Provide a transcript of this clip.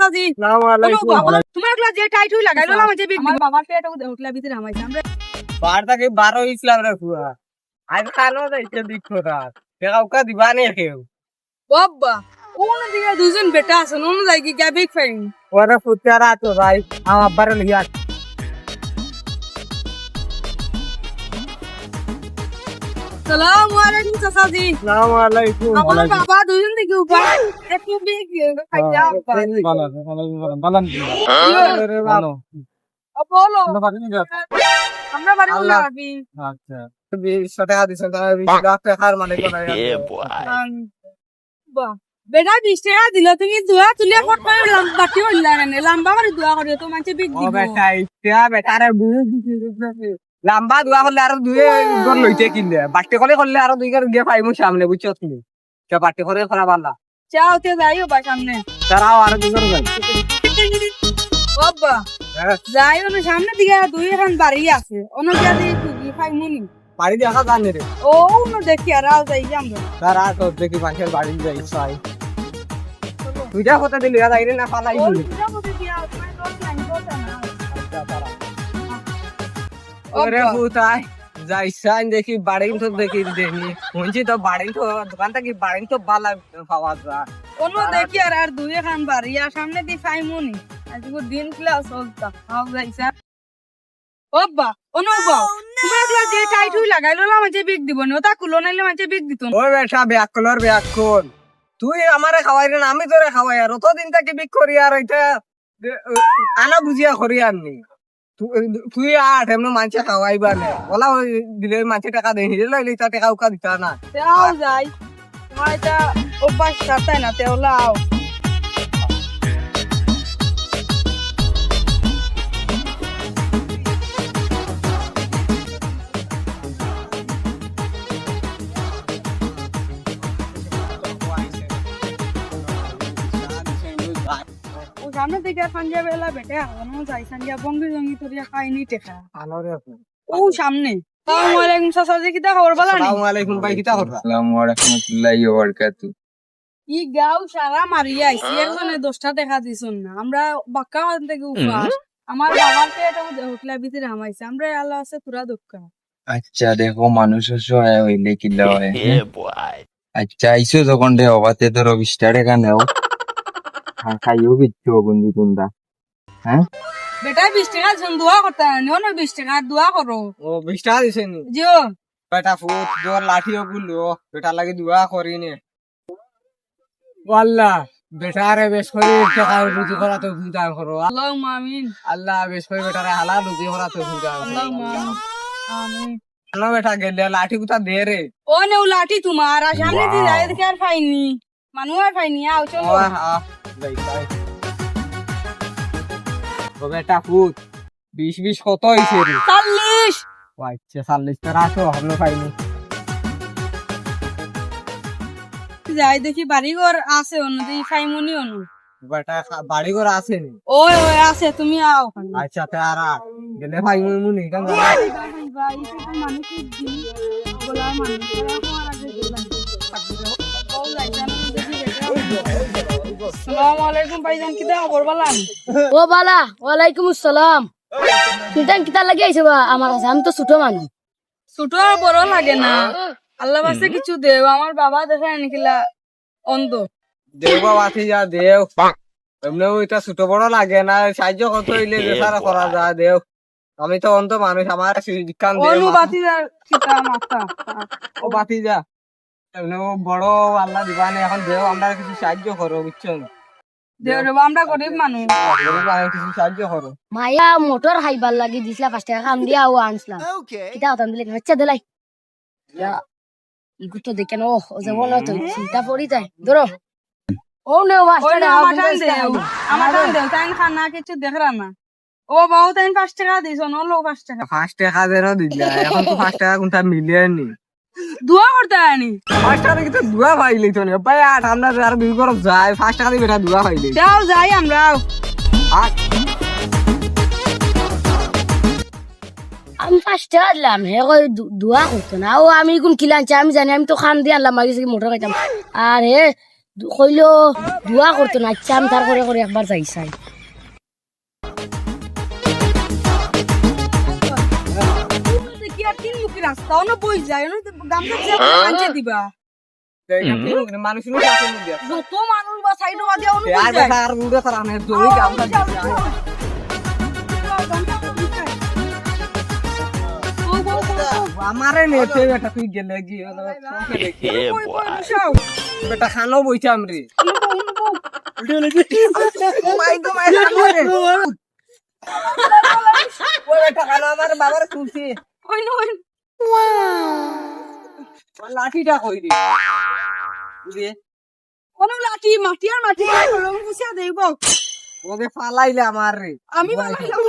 চাচাজি আসসালামু আলাইকুম। তোমার এগুলা যে টাইট হই লাগাইলো না যে বিগ আমার বাবার পেট উঠলা ভিতরে আমাইছে আমরা বারটাকে 12 ইসলাম রে ফুয়া আজ খানো যাইতে দিখো রাত কাউকা দিবানে কেউ বাবা কোন দিকে দুজন বেটা আছে কোন যাই কি বিগ ফ্যান ওরা ফুটারা তো ভাই আমার আব্বারে লিয়া সালামু আলাইকুম চাচাজি আসসালামু আলাইকুম। আমার বাবা দুজন দিকে উপর একটু বিগ খাইয়া বালান ভালো বলো আচ্ছা আমরা বাড়ি বলে আবি তুমি 20 টাকা দিছেন তারা 20 লাখ টাকার মালিক নাই বাহ বেটা 20 টাকা দিল তুমি দোয়া তুলিয়া ফট করে বাটি হইলা কেন লম্বা করে দোয়া করিও তো মানছে বিগ ও দিব বেটা ইটা বেটারে বুঝ দিছি লম্বা দোয়া করলে আরো দুই গর লইতে কিনলে বাটে করে করলে আরো দুই গর গিয়ে পাইমু সামনে বুঝছো তুমি কে বাটে করে করা বালা চাও তে যাইও বা সামনে তারাও আরো দুই গর যাই বাবা যাইও না সামনে দিকে দুই এখন বাড়ি আছে অন্য গিয়া দিয়ে কি খাই মুনি বাড়ি দেখা জানি রে ও না দেখি আর আও যাই আমরা তারা তো দেখি মানুষের বাড়ি যাই চাই তুইটা কথা দিলি যাই রে না পালাই ও বলি পুরা মতে দিয়া তোমার দোষ নাই দোষ না ওরে পুতাই যাইছান দেখি বাড়ি তো দেখি দেখি শুনছি তো বাড়ি তো দোকান থেকে বাড়ি তো বালা পাওয়া যায় অন্য দেখি আর দুই এখন বাড়ি আর সামনে দি খাই মুনি আজকে দিন ক্লাস চলতা আও যাইছা বাবা অনুবা তোমার এগুলা যে টাইট হই লাগাইলো না মাঝে বিগ দিব না ওটা কুলো নাইলে মাঝে বিগ দিত না ওই বেটা ব্যাক কর তুই আমারে খাওয়াই না আমি তোরে খাওয়াই আর অতদিন থেকে বিক করি আর এটা আনা বুঝিয়া করি আর নি তুই আর এমন মানুষে খাওয়াইবা না বলা দিলে মানুষে টাকা দেয় নিজে লাইলে তা টাকা উকা দিতা না তেও যাই তোমার এটা অভ্যাস করতে না তেও লাও ও সামনে থেকে সন্ধ্যা বেলা বেটে আনো যাই সন্ধ্যা বঙ্গি জঙ্গি তরিয়া খাইনি টেকা আনোরে ও সামনে আসসালামু আলাইকুম চাচাজি কিটা খবর বলা নি আসসালামু আলাইকুম ভাই কিতা করবা আসসালামু রাহমাতুল্লাহি ওয়া বারাকাতু। ই গাও সারা মারিয়া আইছি একজনে 10টা টাকা দিছুন না আমরা বাক্কা থেকে উপাস আমার বাবার পেট উঠলা ভিতরে আমাইছে আমরা আল্লাহ আছে পুরা দুঃখ আচ্ছা দেখো মানুষের সহায় হইলে কিলা হয় আচ্ছা আইসো যখন দে অবাতে ধরো 20 টাকা নেও খাইও বিচ্ছো বন্ধু তোমরা হ্যাঁ বেটা 20 টাকা জন দোয়া করতে নিও না 20 টাকা দোয়া করো ও 20 টাকা দিছেন নি জিও বেটা ফুট জোর লাঠিও গুলো বেটা লাগি দুয়া করি নে আল্লাহ বেটারে বেশ করে টাকা রুজি করা তো চিন্তা করো আল্লাহুম্মা আমিন আল্লাহ বেশ করে বেটারে হালাল রুজি করা তো চিন্তা করো আল্লাহুম্মা আমিন না বেটা গেলে লাঠি কুতা দে রে ও নেউ লাঠি তোমার আর সামনে দিয়ে যায় দেখে আর পাইনি মানুষ আর পাইনি আও চলো ও বেটা ফুট 20 কত হইছে রে 40 ও আচ্ছা 40 টাকা তো আমরা পাইনি যাই দেখি বাড়িঘর আছে অন্যদিকে ফাইমুনি অন্য বেটা বাড়ি ঘর আছে নি ওই ওই আছে তুমি আও আচ্ছা তারা গেলে ভাই মুনি কেন আসসালামু আলাইকুম ভাইজান কিটা খবর বালান ও বালা ওয়ালাইকুম আসসালাম কিতা কিতা লাগি আইছে বা আমার কাছে আমি তো ছোট মানুষ ছোট আর বড় লাগে না আল্লাহ বাসে কিছু দেও আমার বাবা দেখে নিকিলা অন্ধ দেও বাবা যা দেও এমনি ওইটা ছোট বড় লাগে না সাহায্য কত হইলে বেচারা করা যায় দেও আমি তো অন্ত মানুষ আমার কান অনু দেও বাতি কিতা মাথা ও বাতি যা এমনি ও বড় আল্লাহ দিবানে এখন দেও আমরা কিছু সাহায্য করো বুঝছো দেও রে আমরা গরিব মানুষ কিছু সাহায্য করো মায়া মোটর খাইবার লাগি দিছিলা 5 টাকা খাম দিয়া ও আনছলাম কিতা হতাম দিলে বাচ্চা দিলাই ইগু তো দেখেন ও যে বলো তো চিন্তা পড়ি যায় ধরো ও নে ও ওই না মাস্টার আমার দেও তাই খানা কিছু দেখরা না ও বাবু তাই 5 টাকা দিছ ন লো 5 টাকা 5 টাকা দেন দিলা এখন তো 5 টাকা কোনটা মিলিয়ে নি দোয়া করতে আনি 5 টাকা কিন্তু দুয়া পাইলি তো নি ভাই আট আমরা আর দুই করব যায় 5 টাকা দিয়ে বেটা দুয়া পাইলি যাও যাই আমরা আট আমি 5 টাকা দিলাম হে কই দোয়া করতো না ও আমি কোন কিলানছে আমি জানি আমি তো খান দিয়ে আনলাম মাগি মোটর খাইতাম আর হে কইলো দোয়া করতো না, আচ্ছা আমি তার করে করে একবার যাই চাই। কি আর তিন মুখী রাস্তা অন্য বই যায় গামছা দিয়ে মানছে দিবা মানুষ যত মানুষ বা সাইডে বাদে অন্য বই আগে যায় আর উড়ে তার আনে জমি গামছা দিছে। আমারে নেতে বেটা তুই গেলে গিয়ে বেটা খানো বইছাম রে মাই গো মাই রে ওই বেটা খানো আমার বাবার তুলছি লাঠিটা কই রে বুঝে কোনো লাঠি মাটি আর মাটি বুঝিয়া দেব ওকে ফালাইলে আমার রে আমি বানাইলাম